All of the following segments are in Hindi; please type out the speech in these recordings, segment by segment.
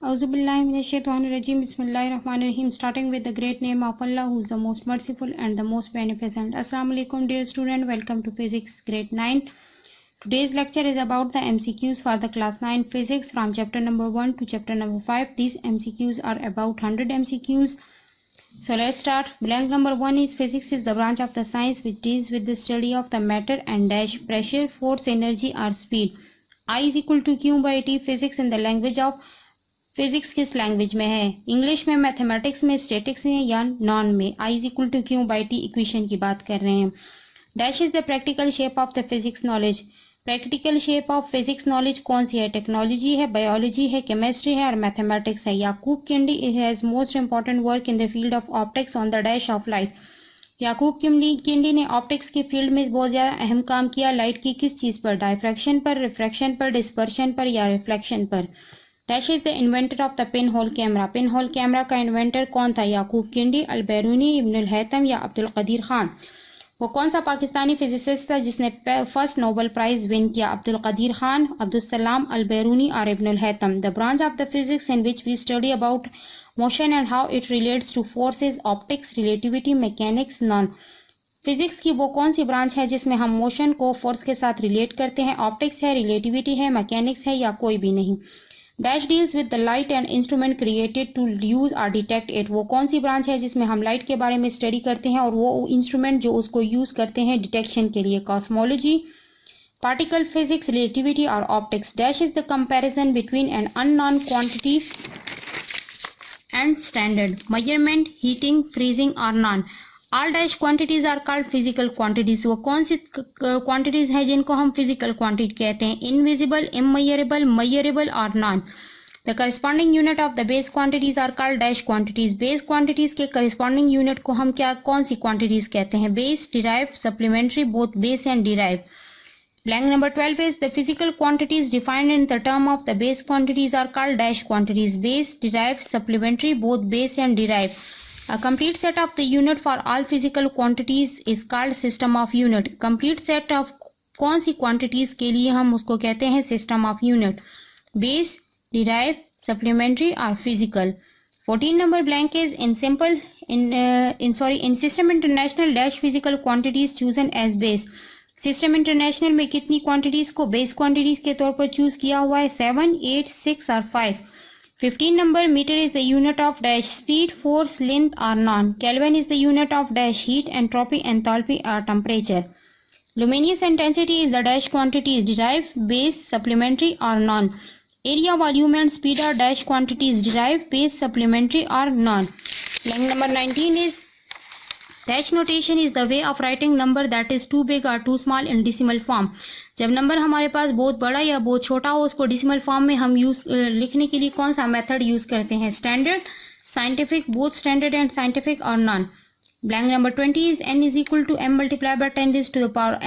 Auzubillahiminash-shaytanir-rajim. Bismillahir-rahmanir-rahim. Starting with the great name of Allah, who is the most merciful and the most beneficent. Assalamu alaikum, dear student. Welcome to Physics Grade 9. Today's lecture is about the MCQs for the class 9 Physics from chapter number 1 to chapter number 5. These MCQs are about 100 MCQs. So let's start. Blank number 1 is Physics is the branch of the science which deals with the study of the matter and dash pressure, force, energy or speed. I is equal to Q by T. Physics in the language of physics किस लैंग्वेज में है? इंग्लिश में, मैथमेटिक्स में, स्टैटिक्स में या नॉन में? I is equal to Q by T equation की बात कर रहे हैं. Dash is the practical shape of the physics knowledge. Practical shape of physics knowledge कौन सी है? टेक्नोलॉजी है, बायोलॉजी है, केमिस्ट्री है और मैथमेटिक्स है. Yaqub Kindi has most important work in the field of optics on the dash of light. Yaqub Kindi ने ऑप्टिक्स के फील्ड में बहुत ज़्यादा अहम काम किया. लाइट की किस चीज़ पर? डायफ्रैक्शन पर, रिफ्रैक्शन पर, डिस्पर्शन पर या रिफ्लेक्शन पर. Dash is the inventor of the pin hole camera. Pin hole camera का इन्वेंटर कौन था? याकूब किंडी, अलबैरूनी, इब्नुल हैतम या अब्दुल कदीर खान. वो कौन सा पाकिस्तानी फिजिसिस्ट था जिसने फर्स्ट नोबेल प्राइज विन किया? अब्दुल कदीर खान, अब्दुल सलाम, अलबैरूनी और Ibnul Haitham. The branch of the physics in which we study about motion and how it relates to forces, optics, relativity, mechanics, non. Physics की वो कौन सी ब्रांच है जिसमें हम मोशन को फोर्स के साथ रिलेट करते हैं? ऑप्टिक्स है, रिलेटिविटी है, मैकेनिक्स है या कोई भी नहीं. Dash deals with the light and instrument created to use और डिटेक्ट इट. वो कौन सी ब्रांच है जिसमें हम लाइट के बारे में स्टडी करते हैं और वो इंस्ट्रूमेंट जो उसको यूज करते हैं डिटेक्शन के लिए? कॉस्मोलॉजी, पार्टिकल फिजिक्स, रिलेटिविटी और optics. Dash is the comparison between an unknown quantity and standard. Measurement, heating, freezing और non. All dash quantities are called physical quantities. वो कौन सी क्वांटिटीज हैं जिनको हम फिजिकल क्वांटिटी कहते हैं? इनविजिबल, इमेजरेबल, मेजरेबल और none. The corresponding unit of the base quantities are called dash quantities. Base quantities के करस्पॉन्डिंग यूनिट को हम कौन सी क्वांटिटीज कहते हैं? Base, derive, supplementary, both base and derive. Blank number 12 is the physical quantities defined in the term of the base quantities are called dash quantities. Base, derived, supplementary, both base and derived. A complete set of the unit for all physical quantities is called system of unit. Complete set of कौन सी quantities के लिए हम उसको कहते हैं system of unit? Base, derived, supplementary और physical. 14 number blank is in System International dash physical quantities chosen as base. System international में कितनी क्वांटिटीज को बेस क्वांटिटीज के तौर पर चूज किया हुआ है? 7, 8, 6 और 5. 15 number metre is the unit of dash speed, force, length और non. Kelvin is the unit of dash heat, entropy, enthalpy और temperature. Luminous intensity is the dash quantities derive, base, supplementary और non. Area, volume and speed are dash quantities derive, base, supplementary और non. Line number 19 is dash notation is the way of writing number that is too big और टू स्मॉल इन डिसिमल फॉर्म. जब नंबर हमारे पास बहुत बड़ा या बहुत छोटा हो उसको डिसिमल फॉर्म में हम लिखने के लिए कौन सा मेथड यूज करते हैं? Standard, scientific, both standard and scientific और non. Blank number 20 is n is equal to m multiply by 10 raise to the power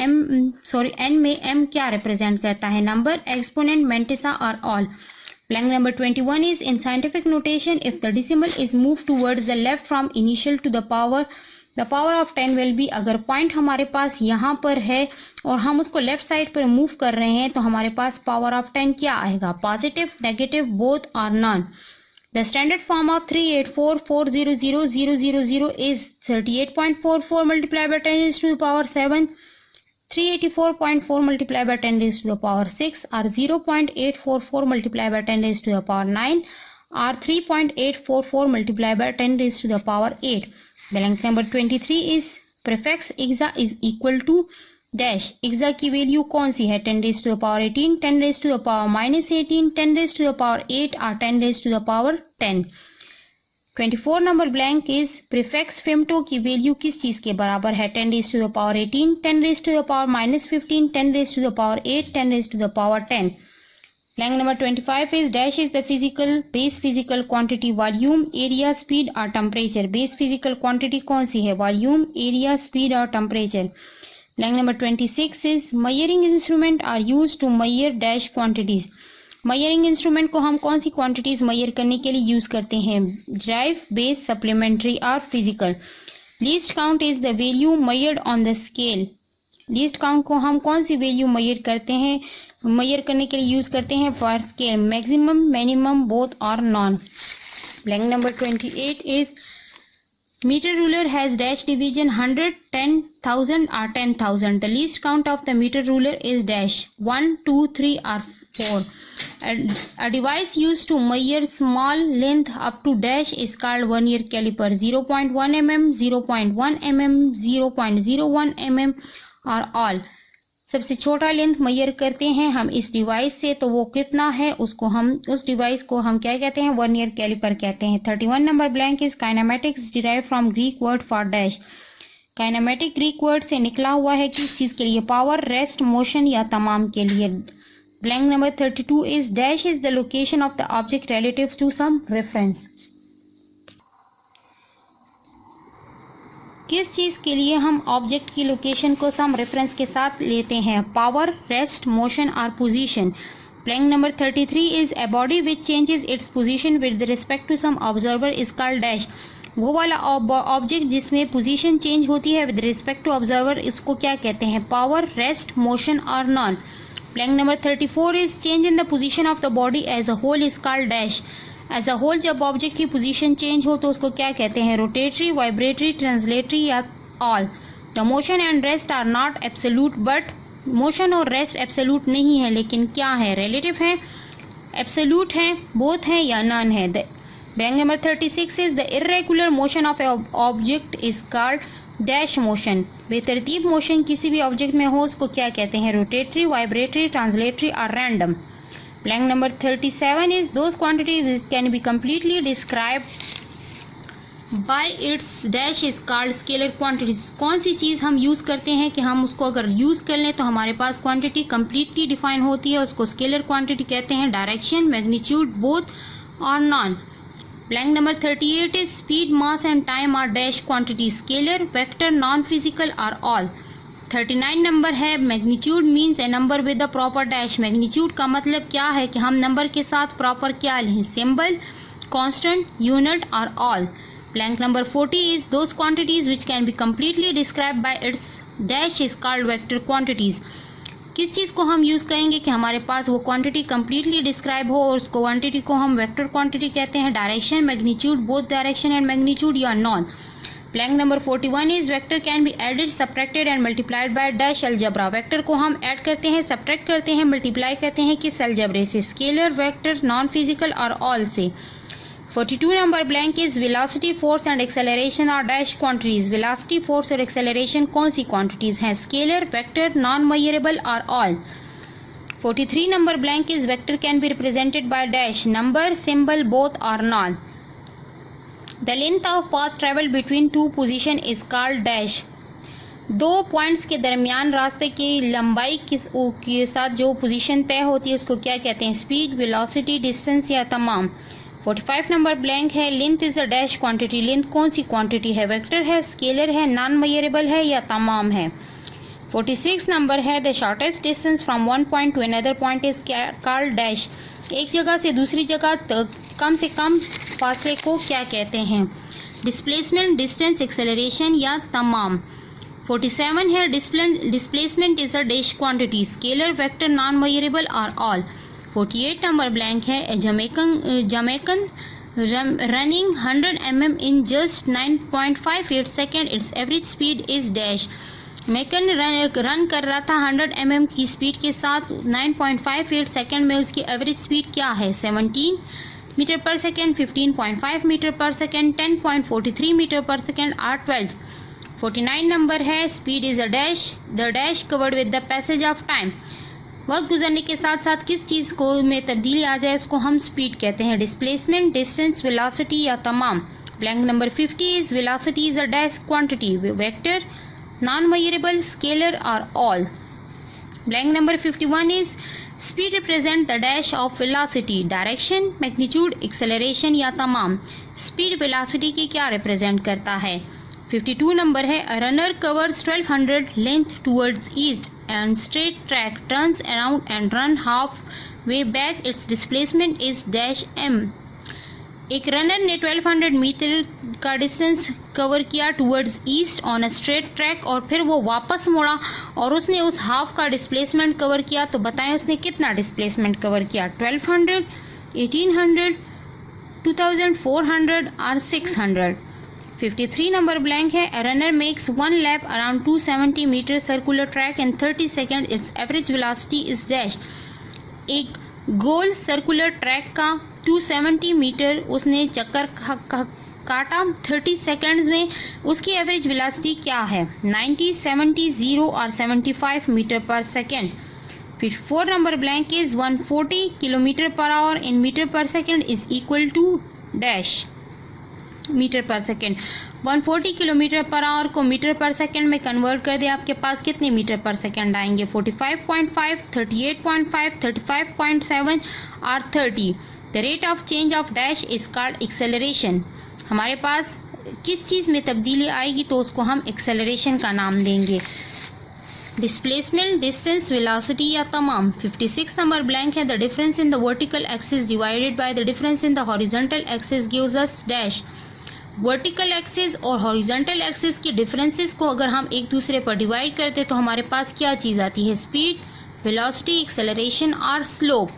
n में m क्या रिप्रेजेंट करता है? नंबर, एक्सपोनेंट, मैंटिसा और all. Blank number 21 is in scientific notation if the decimal is moved towards the left from initial to the power of 10 will be. अगर पॉइंट हमारे पास यहाँ पर है और हम उसको लेफ्ट साइड पर मूव कर रहे हैं तो हमारे पास पावर ऑफ 10 क्या आएगा? पॉजिटिव, नेगेटिव, बोथ और none. The standard form of 384400000 is 38.44 multiply by 10 raise to the power 7, 384.4 multiply by 10 raise to the power 6 और 0.844 multiply by 10 raise to the power 9 और 3.844 multiply by 10 raise to the power 8. Blank number 23 is prefix exa is equal to dash. exa की वैल्यू कौन सी है? 10 raise to the power 18, 10 raise to the power -18, 10 raise to the power 8 और 10 raise to the power 10. 24 number blank is prefix femto की वैल्यू किस चीज के बराबर है? 10 raise to the power 18, 10 raise to the power -15, 10 raise to the power 8, 10 raise to the power 10. Blank number 25 is dash is the base physical quantity, volume, area, speed और temperature. Base physical quantity कौन सी है? Volume, area, speed और temperature. Blank number 26 is measuring instrument are used to measure dash quantities. Measuring instrument को हम कौन सी quantities measure करने के लिए use करते हैं? Derive, base, supplementary और physical. Least count is the value measured on the scale. Least count को हम कौन सी वैल्यू मेजर करते हैं? मेजर करने के लिए यूज करते हैं for scale, maximum, minimum, both और non. Blank number 28 is meter ruler has dash division 100, 10,000 or 10,000. The least count of the meter ruler is dash 1, 2, 3 or 4. A device used to measure small length up to dash is called vernier caliper. 0.1 mm, 0.1 mm, 0.01 mm और all. सबसे छोटा लेंथ मेजर करते हैं हम इस डिवाइस से, तो वो कितना है उसको हम उस डिवाइस को हम क्या कहते हैं, वर्नियर कैलिपर कहते हैं। 31 number blank is kinematics derive from Greek word for dash. Kinematic Greek word से निकला हुआ है किस चीज के लिए, पावर, रेस्ट, मोशन या तमाम के लिए। Blank number 32 is dash is the location of the object relative to some reference. किस चीज़ के लिए हम ऑब्जेक्ट की लोकेशन को सम रेफरेंस के साथ लेते हैं, पावर, रेस्ट, मोशन और position. Blank number 33 is a body which changes its position with respect to some observer is called dash. वो वाला ऑब्जेक्ट जिसमें पोजीशन चेंज होती है विद रिस्पेक्ट टू ऑब्जर्वर, इसको क्या कहते हैं, पावर, रेस्ट, मोशन और non. Blank number 34 is change in the position of the body as a whole is called dash. As a whole जब ऑब्जेक्ट की पोजीशन चेंज हो तो उसको क्या कहते हैं, रोटेटरी, वाइब्रेटरी, ट्रांसलेटरी या all. The motion and rest are not absolute, but motion और रेस्ट एब्सोल्यूट नहीं है लेकिन क्या है, रिलेटिव है, एब्सोल्यूट है, बोथ है या नन है। Blank number 36 is the irregular motion of A object is called dash motion. बेतरतीब मोशन किसी भी ऑब्जेक्ट में हो उसको क्या कहते हैं, रोटेटरी, वाइब्रेटरी, ट्रांसलेटरी और random. Blank number 37 is those quantities which can be completely described by its dash is called scalar quantities. कौन सी चीज़ हम यूज़ करते हैं कि हम उसको अगर यूज़ कर लें तो हमारे पास क्वांटिटी completely डिफाइन होती है, उसको स्केलर क्वांटिटी कहते हैं। डायरेक्शन, मैग्नीट्यूड, बोथ और non. Blank number 38 is speed, mass and time are dash quantities, scalar, vector, non physical or all. 39 number है magnitude means A number with the proper dash. Magnitude का मतलब क्या है कि हम नंबर के साथ प्रॉपर क्या लें, सिंबल, कांस्टेंट, यूनिट और all. Blank number 40 is those quantities which can be completely describe by it's dash is called vector quantities. किस चीज़ को हम यूज़ करेंगे कि हमारे पास वो क्वांटिटी कम्प्लीटली डिस्क्राइब हो और उस क्वांटिटी को हम वेक्टर क्वांटिटी कहते हैं। Direction, magnitude, both direction and magnitude या non. Blank number 41 is vector can be added, subtracted and multiplied by dash algebra. Vector को हम ऐड करते हैं, सब्ट्रैक्ट करते हैं, मल्टीप्लाई करते हैं किस अलजेब्रे से, स्केलर, वेक्टर, नॉन फिजिकल और ऑल से। 42 number blank is velocity, force and acceleration और डैश क्वांटिटीज। वेलोसिटी, फोर्स और एक्सेलरेशन कौन सी क्वांटिटीज हैं, स्केलर, वेक्टर, नॉन मेजरेबल और all. 43 number blank is vector can be represented by dash, number, symbol, both और non. The length of path traveled between two position is called dash. दो पॉइंट्स के दरमियान रास्ते की लंबाई के साथ जो पोजीशन तय होती है उसको क्या कहते हैं, स्पीड, वेलोसिटी, डिस्टेंस या तमाम। 45 नंबर ब्लैंक है length is a dash quantity. Length कौन सी क्वांटिटी है, वेक्टर है, स्केलर है, नॉन मेजरेबल है या तमाम है। 46 नंबर है the shortest distance from one point two another point is called dash. एक जगह से दूसरी जगह तक कम से कम फासले को क्या कहते हैं, डिस्प्लेसमेंट, डिस्टेंस, एक्सेलरेशन या तमाम। 47 है displacement is a dash quantity, scalar, vector, non measurable और ऑल। 48 नंबर ब्लैंक है Jamaican running 100 mm in just 9.58 second, it's average speed is dash. McKeon run कर रहा था 100 mm की स्पीड के साथ 9.58 सेकेंड में, उसकी एवरेज स्पीड क्या है, 17 metre per second, 15.5 metre per second, 10.43 metre per second और 12। 49 नंबर है speed is a dash, the dash covered with the passage of time. वक्त गुजरने के साथ साथ किस चीज़ को में तब्दीली आ जाए उसको हम स्पीड कहते हैं, डिस्प्लेसमेंट, डिस्टेंस, वेलोसिटी या तमाम। Blank number 50 is velocity is a dash quantity, vector, non measurable, scalar और all. Blank number 51 is speed represent the dash of velocity, direction, magnitude, acceleration या तमाम। स्पीड वेलोसिटी की क्या रिप्रेजेंट करता है। 52 नंबर है a runner covers 1200 length towards east and straight track, turns around and run half way back, its displacement is dash m. एक रनर ने 1200 मीटर का डिस्टेंस कवर किया towards east on a straight track और फिर वो वापस मुड़ा और उसने उस हाफ का डिस्प्लेसमेंट कवर किया, तो बताएं उसने कितना डिस्प्लेसमेंट कवर किया, 1200, 1800, 2400 और 600। 53 नंबर ब्लैंक है। A runner makes one lap around 270 meter circular track in 30 seconds. Its average velocity is dash. एक गोल सर्कुलर ट्रैक का 270 मीटर उसने चक्कर काटा 30 सेकंड्स में, उसकी एवरेज वेलोसिटी क्या है, 90, 70, 0 और 75 मीटर पर सेकेंड। फिर 4 number blank is 140 kilometre per hour in metre per second is equal to dash metre per second. 140 kilometre per hour को मीटर पर सेकेंड में कन्वर्ट कर दे, आपके पास कितने मीटर पर सेकेंड आएंगे, 45.5, 38.5, 35.7 और 30। The rate of change of dash is called acceleration. हमारे पास किस चीज़ में तब्दीली आएगी तो उसको हम एक्सेलरेशन का नाम देंगे। डिस्प्लेसमेंट, डिस्टेंस, वेलोसिटी या तमाम। 56 नंबर ब्लैंक है। The difference in the vertical axis divided by the difference in the horizontal axis gives us dash. Vertical axis और हॉरिजॉन्टल एक्सिस के डिफरेंसेस को अगर हम एक दूसरे पर डिवाइड करते तो हमारे पास क्या चीज़ आती है, स्पीड, वेलोसिटी, एक्सेलरेशन और स्लोप।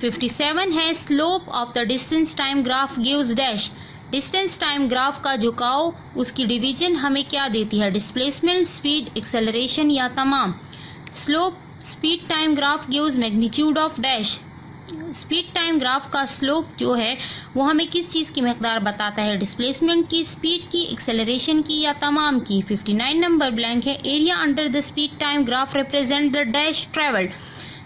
57 है। Slope of the distance time graph gives dash. Distance time graph का झुकाव, उसकी डिवीजन हमें क्या देती है, डिस्प्लेसमेंट, स्पीड, एक्सेलरेशन या तमाम। Slope speed time graph gives magnitude of dash. Speed time graph का स्लोप जो है वो हमें किस चीज़ की मकदार बताता है, डिस्प्लेसमेंट की, स्पीड की, एक्सेलरेशन की या तमाम की। 59 नंबर ब्लैंक है। Area under the speed time graph represent the dash travelled.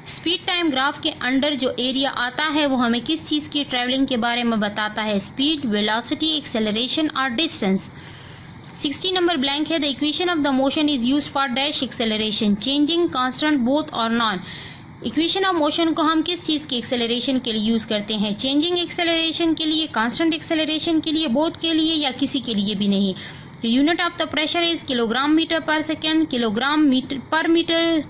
Speed time graph के अंडर जो एरिया आता है वो हमें किस चीज़ की ट्रैवलिंग के बारे में बताता है, स्पीड, वेलोसिटी, एक्सेलरेशन और डिस्टेंस। 60 नंबर ब्लैंक है। The equation of the motion is used for dash acceleration, changing, constant, both और नॉन। इक्वेशन ऑफ मोशन को हम किस चीज़ की एक्सेलरेशन के लिए यूज़ करते हैं, चेंजिंग एक्सेलरेशन के लिए, कांस्टेंट एक्सेलरेशन के लिए, बोथ के लिए या किसी के लिए भी नहीं। The unit of the pressure is kilogram metre per second, kilogram metre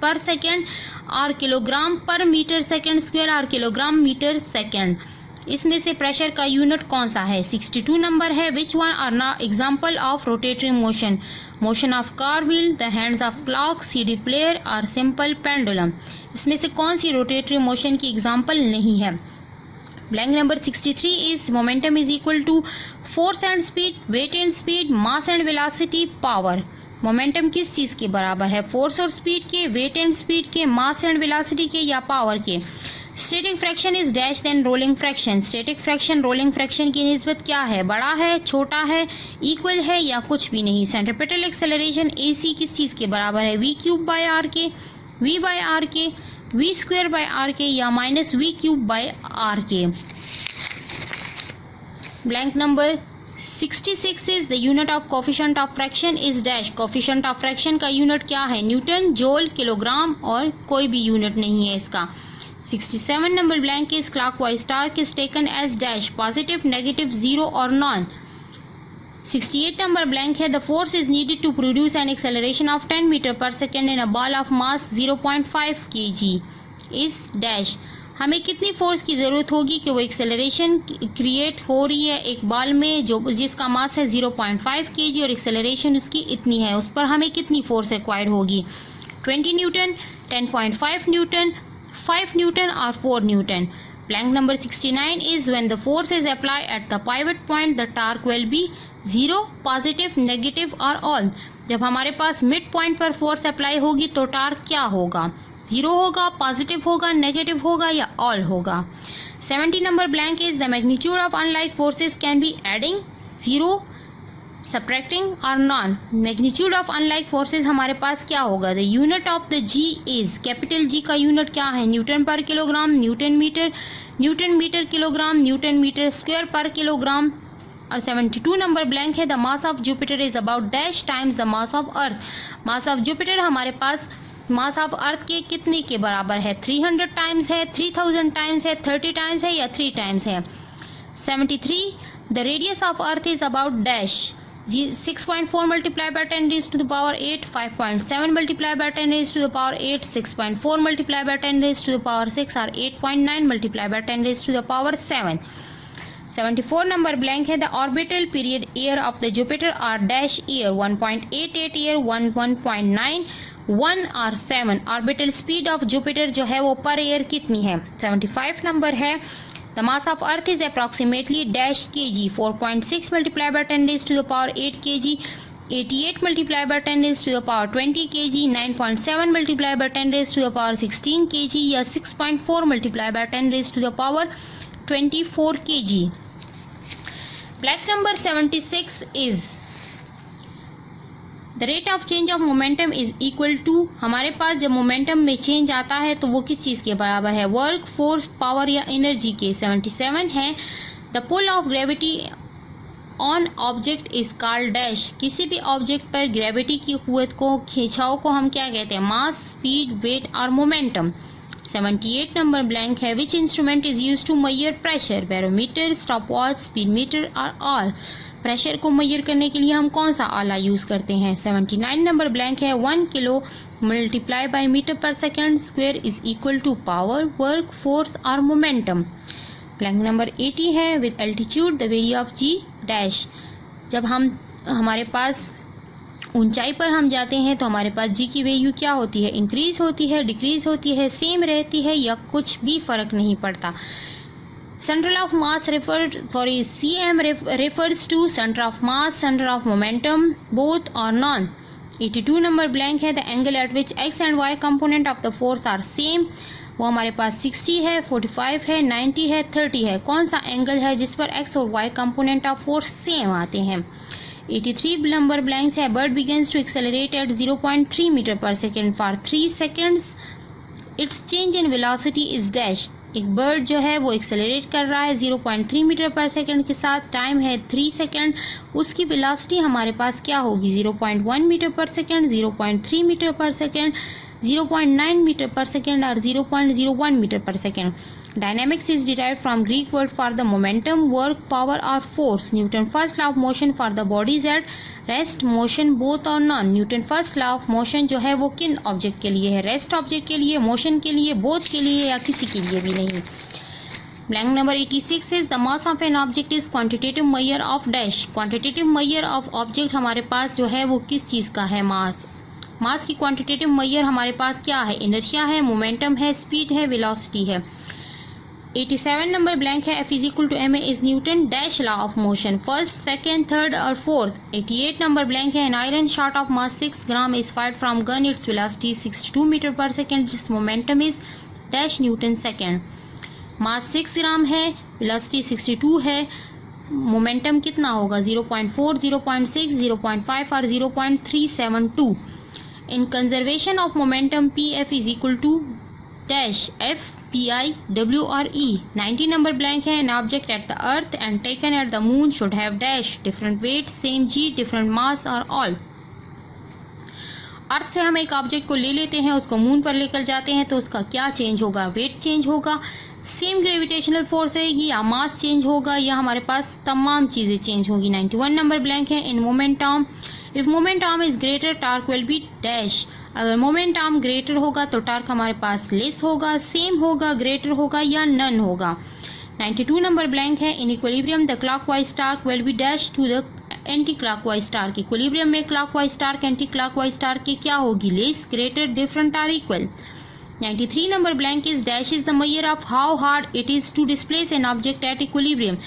per second और kilogram per metre second square और किलोग्राम मीटर सेकेंड। इसमें से प्रेशर का यूनिट कौन सा है, 62 नंबर है। Which one are not example of rotatory motion, motion of car wheel, the hands of clock, CD player और सिंपल पेंडुलम। इसमें से कौन सी रोटेटरी मोशन की एग्जाम्पल नहीं है। Blank number 63 is momentum is equal to force and speed, weight and speed, mass and velocity, power. Momentum किस चीज़ के बराबर है, फोर्स और स्पीड के, वेट एंड स्पीड के, मास एंड वेलोसिटी के या पावर के। Static fraction is dash then rolling fraction. Static fraction rolling fraction की निस्बत क्या है, बड़ा है, छोटा है, इक्वल है या कुछ भी नहीं। सेंट्रीपिटल एक्सेलरेशन AC किस चीज़ के बराबर है, V क्यूब बाय आर के, V बाय आर के, V स्क्वायर बाय आर के या minus V cube by R के। Blank number 66 is the unit of coefficient of fraction is dash. Coefficient of fraction का यूनिट क्या है, न्यूटन, जूल, किलोग्राम और कोई भी यूनिट नहीं है इसका। 67 number blank is clockwise torque is taken as dash, positive, negative, zero और नॉन। 68 नंबर ब्लैंक है। The force is needed to produce an acceleration of 10 metre per second in a ball of mass 0.5 kg is dash. हमें कितनी फोर्स की ज़रूरत होगी कि वो एक्सेलरेशन क्रिएट हो रही है एक बॉल में जो जिसका मास है 0.5 kg और एक्सेलरेशन उसकी इतनी है, उस पर हमें कितनी फोर्स रिक्वायर्ड होगी, 20 न्यूटन, 10.5 न्यूटन, 5 न्यूटन और 4 Newton. Blank number 69 is when the force is applied at the pivot point, the torque will be 0, positive, negative or all. जब हमारे पास मिड पॉइंट पर फोर्स अप्लाई होगी तो टार्क क्या होगा, 0 होगा, पॉजिटिव होगा, नेगेटिव होगा या ऑल होगा। 70 number blank is the magnitude of unlike forces can be adding, 0, subtracting और non. Magnitude of unlike forces हमारे पास क्या होगा, the unit of the G is, capital G का यूनिट क्या है, newton per kilogram, newton metre kilogram, newton metre square per kilogram. और 72 नंबर ब्लैंक है। The mass of Jupiter is about dash times the mass of earth. Mass of Jupiter हमारे पास मास ऑफ अर्थ के कितने के बराबर है, 300 टाइम्स है, 3000 टाइम्स है, 30 टाइम्स है या 3 टाइम्स है। 73 the radius of earth is about dash, 6.4 multiplied by 10 raised to the power 8, 5.7 multiplied by 10 raised to the power 8, 6.4 multiplied by 10 raised to the power 6 और 8.9 multiplied by 10 raised to the power 7। 74 number blank है the orbital period year of the Jupiter are dash year 1.88 year 1.9 1 और 7। ऑर्बिटल स्पीड ऑफ जुपिटर जो है वो पर ईयर कितनी है। 75 नंबर है the mass of earth is approximately dash kg 4.6 multiply by 10 raised to the power 8 kg 88 multiplied by 10 raised to the power 20 kg 9.7 multiplied by 10 raised to the power 16 kg या 6.4 multiplied by 10 raised to the power 24 kg। Black number 76 is the rate of change of momentum is equal to, हमारे पास जब मोमेंटम में चेंज आता है तो वो किस चीज़ के बराबर है, वर्क, फोर्स, पावर या एनर्जी के। 77 है the pull of gravity on object is called dash, किसी भी ऑब्जेक्ट पर ग्रेविटी की कुव्वत को, खिंचाव को हम क्या कहते हैं, मास, स्पीड, वेट और मोमेंटम। 78 नंबर ब्लैंक है which instrument is use to measure pressure, barometer, stopwatch, speed meter और ऑल। प्रेशर को मेजर करने के लिए हम कौन सा आला यूज करते हैं। 79 नंबर ब्लैंक है 1 kilo multiply by metre per second square is equal to power, work, force और मोमेंटम। ब्लैंक नंबर 80 है with altitude the value of g dash, जब हमारे पास ऊंचाई पर हम जाते हैं तो हमारे पास जी की वैल्यू क्या होती है, इंक्रीज होती है, डिक्रीज होती है, सेम रहती है या कुछ भी फर्क नहीं पड़ता। Center of mass CM refers to center of mass, center of momentum, both or none। 82 number blank है the angle at which x and y component of the force are same, वो हमारे पास 60 है, 45 है, 90 है, 30 है। कौन सा एंगल है जिस पर x और y component of force same आते हैं। 83 नंबर ब्लैंक्स है bird begins to accelerate at 0.3 metre per second for 3 seconds, its change in velocity is dash, एक बर्ड जो है वो एक्सेलरेट कर रहा है 0.3 मीटर पर सेकंड के साथ, टाइम है 3 सेकंड, उसकी वेलोसिटी हमारे पास क्या होगी 0.1 metre per second, 0.3 metre per second, 0.9 metre per second और 0.01 metre per second. Dynamics is derived from Greek word for the momentum, work, power और force. Newton first law of motion for the bodies at rest, motion, both और non. Newton first law of motion जो है वो किन ऑब्जेक्ट के लिए है, रेस्ट ऑब्जेक्ट के लिए, मोशन के लिए, बोथ के लिए या किसी के लिए भी नहीं। Blank number 86 is the mass of an object is quantitative measure of dash, quantitative measure of object हमारे पास जो है वो किस चीज़ का है, मास। मास की क्वांटिटेटिव मेजर हमारे पास क्या है, इनर्शिया है, मोमेंटम है, स्पीड है, वेलोसिटी है। 87 नंबर ब्लैंक है F is equal to ma is Newton dash law of motion, first, second, third और फोर्थ। 88 नंबर ब्लैंक है an iron shot of mass 6 gram is fired from gun, its velocity 62 metre per second, जिस momentum is dash newton second. Mass 6 gram है, वेलोसिटी 62 है, मोमेंटम कितना होगा 0.4, 0.6, 0.5 और 0.372। In conservation of momentum pf is equal to dash f PI, W और E। 90 नंबर ब्लैंक है an object at the earth and taken at the moon should have dash, different weight, same g, different mass और ऑल। अर्थ से हम एक ऑब्जेक्ट को ले लेते हैं, उसको मून पर लेकर जाते हैं तो उसका क्या चेंज होगा, वेट चेंज होगा, सेम ग्रेविटेशनल फोर्स रहेगी या मास चेंज होगा या हमारे पास तमाम चीज़ें चेंज होगी। 91 नंबर ब्लैंक है in moment arm, if moment arm is greater torque will be dash, अगर मोमेंट आर्म ग्रेटर होगा तो टार्क हमारे पास लेस होगा, सेम होगा, ग्रेटर होगा या नन होगा। 92 नंबर ब्लैंक है in equilibrium the clockwise torque will be dash to the anti clockwise torque, equilibrium में clockwise torque anti clockwise torque की क्या होगी, लेस, ग्रेटर, डिफरेंट और equal. 93 number blank is dash is the measure of how hard it is to displace an object at equilibrium,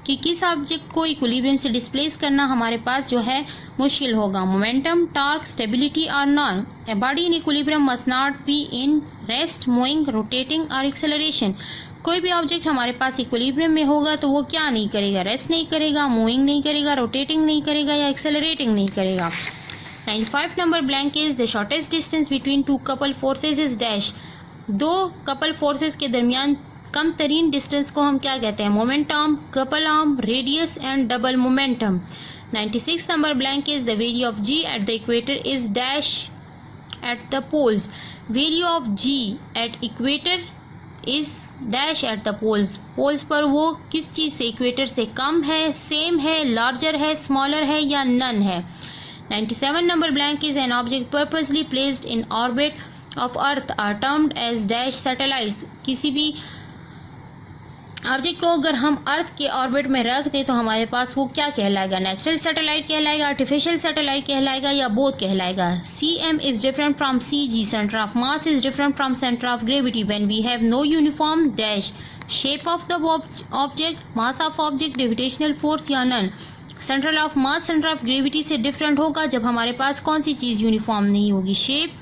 कि किस ऑब्जेक्ट को इक्विलिब्रियम से डिस्प्लेस करना हमारे पास जो है मुश्किल होगा। मोमेंटम, टॉर्क, स्टेबिलिटी और non. A body in equilibrium must not be in rest, moving, rotating और एक्सेलरेशन। कोई भी ऑब्जेक्ट हमारे पास इक्विलिब्रियम में होगा तो वो क्या नहीं करेगा, रेस्ट नहीं करेगा, मूविंग नहीं करेगा, रोटेटिंग नहीं करेगा या एक्सेलरेटिंग नहीं करेगा। 95 number blank is the shortest distance between two couple forces is dash, दो कपल फोर्सेज के दरमियान कम तरीन डिस्टेंस को हम क्या कहते हैं, moment arm, couple arm, radius and double momentum. 96 number blank is the value of g at the equator is dash at the poles, value of g at equator is dash at the poles, poles पर वो किस चीज़ से, इक्वेटर से कम है, सेम है, लार्जर है, स्मॉलर है या नन है। 97 number blank is an object purposely placed in orbit of earth are termed as dash satellites, किसी भी ऑब्जेक्ट को अगर हम अर्थ के ऑर्बिट में रख दें तो हमारे पास वो क्या कहलाएगा, नेचुरल सैटेलाइट कहलाएगा, आर्टिफिशियल सैटेलाइट कहलाएगा या बोथ कहलाएगा। CM is different from CG, centre of mass is different from centre of gravity when we have no uniform dash shape of the object, mass of object, gravitational force या none. Central of mass centre of gravity से डिफरेंट होगा जब हमारे पास कौन सी चीज़ यूनिफॉर्म नहीं होगी, शेप,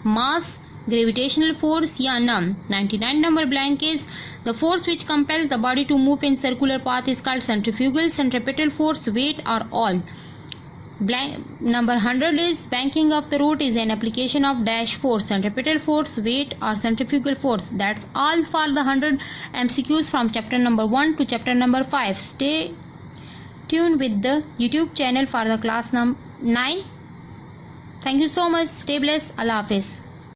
मास, gravitational force या none। 99 number blank is the force which compels the body to move in circular path is called centrifugal, centripetal force, weight or all। Blank number 100 is banking of the root is an application of dash force, centripetal force, weight or centrifugal force। That's all for the 100 MCQs from chapter number 1 to chapter number 5। Stay tuned with the YouTube channel for the class number 9। Thank you so much, stay blessed, Allah Hafiz।